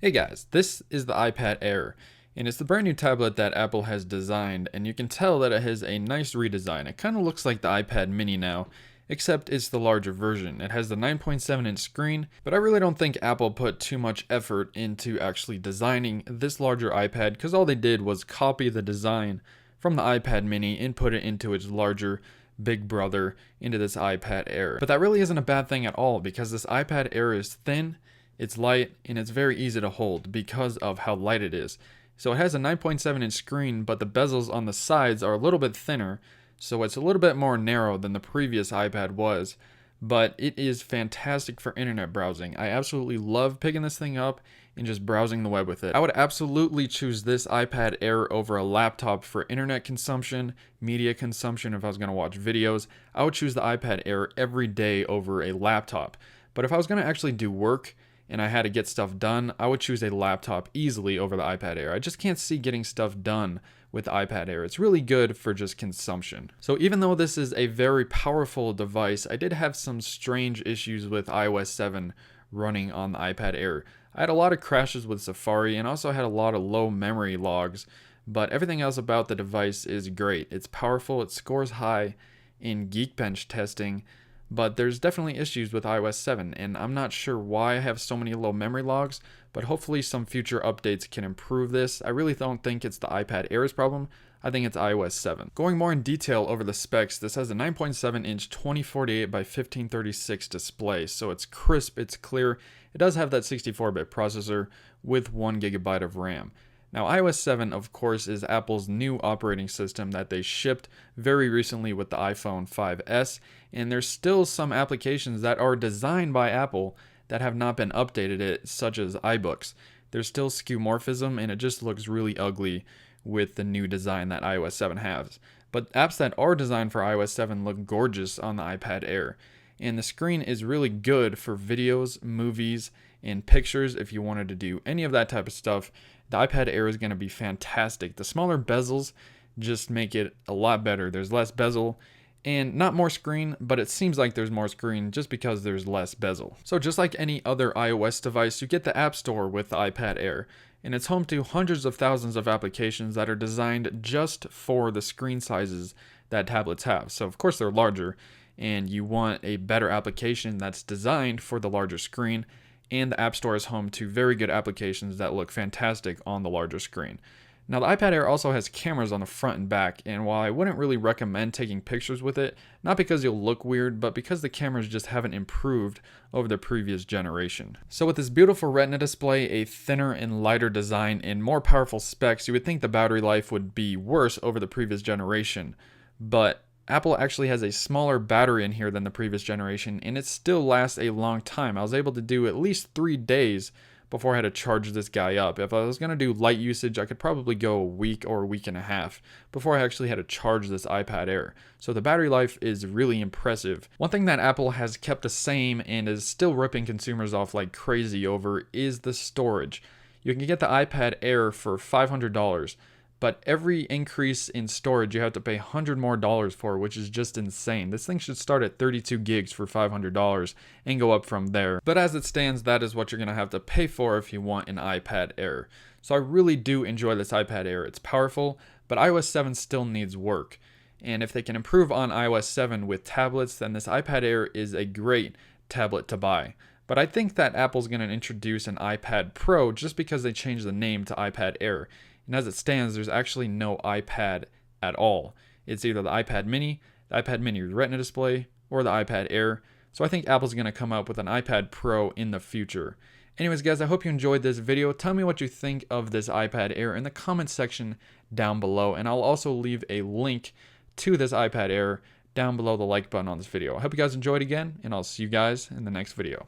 Hey guys, this is the iPad Air, and it's the brand new tablet that Apple has designed, and you can tell that it has a nice redesign. It kind of looks like the iPad mini now, except it's the larger version. It has the 9.7-inch screen, but I really don't think Apple put too much effort into actually designing this larger iPad, because all they did was copy the design from the iPad mini and put it into its larger big brother into this iPad Air. But that really isn't a bad thing at all, because this iPad Air is thin, it's light, and it's very easy to hold because of how light it is. So it has a 9.7-inch screen, but the bezels on the sides are a little bit thinner, so it's a little bit more narrow than the previous iPad was. But it is fantastic for internet browsing. I absolutely love picking this thing up and just browsing the web with it. I would absolutely choose this iPad Air over a laptop for internet consumption, media consumption. If I was going to watch videos, I would choose the iPad Air every day over a laptop. But if I was going to actually do work, and I had to get stuff done, I would choose a laptop easily over the iPad Air. I just can't see getting stuff done with the iPad Air. It's really good for just consumption. So even though this is a very powerful device, I did have some strange issues with iOS 7 running on the iPad Air. I had a lot of crashes with Safari and also had a lot of low memory logs, but everything else about the device is great. It's powerful, it scores high in Geekbench testing, but there's definitely issues with iOS 7, and I'm not sure why I have so many low memory logs, but hopefully some future updates can improve this. I really don't think it's the iPad Air's problem. I think it's iOS 7. Going more in detail over the specs, this has a 9.7-inch 2048 by 1536 display, so it's crisp, it's clear. It does have that 64-bit processor with 1 GB of RAM. Now, iOS 7, of course, is Apple's new operating system that they shipped very recently with the iPhone 5S, and there's still some applications that are designed by Apple that have not been updated it, such as iBooks. There's still skeuomorphism, and it just looks really ugly with the new design that iOS 7 has. But apps that are designed for iOS 7 look gorgeous on the iPad Air. And the screen is really good for videos, movies, and pictures. If you wanted to do any of that type of stuff, the iPad Air is going to be fantastic. The smaller bezels just make it a lot better. There's less bezel and not more screen, but it seems like there's more screen just because there's less bezel. So just like any other iOS device, you get the App Store with the iPad Air, and it's home to hundreds of thousands of applications that are designed just for the screen sizes that tablets have. So of course they're larger, and you want a better application that's designed for the larger screen, and the App Store is home to very good applications that look fantastic on the larger screen. Now, the iPad Air also has cameras on the front and back, and while I wouldn't really recommend taking pictures with it, not because you'll look weird, but because the cameras just haven't improved over the previous generation. So with this beautiful Retina display, a thinner and lighter design, and more powerful specs, you would think the battery life would be worse over the previous generation, but Apple actually has a smaller battery in here than the previous generation, and it still lasts a long time. I was able to do at least 3 days before I had to charge this guy up. If I was going to do light usage, I could probably go a week or a week and a half before I actually had to charge this iPad Air. So the battery life is really impressive. One thing that Apple has kept the same and is still ripping consumers off like crazy over is the storage. You can get the iPad Air for $500. But every increase in storage you have to pay $100 more for, which is just insane. This thing should start at 32 gigs for $500 and go up from there. But as it stands, that is what you're going to have to pay for if you want an iPad Air. So I really do enjoy this iPad Air. It's powerful, but iOS 7 still needs work. And if they can improve on iOS 7 with tablets, then this iPad Air is a great tablet to buy. But I think that Apple's going to introduce an iPad Pro just because they changed the name to iPad Air. And as it stands, there's actually no iPad at all. It's either the iPad mini with Retina display, or the iPad Air. So I think Apple's going to come up with an iPad Pro in the future. Anyways, guys, I hope you enjoyed this video. Tell me what you think of this iPad Air in the comment section down below. And I'll also leave a link to this iPad Air down below the like button on this video. I hope you guys enjoyed again, and I'll see you guys in the next video.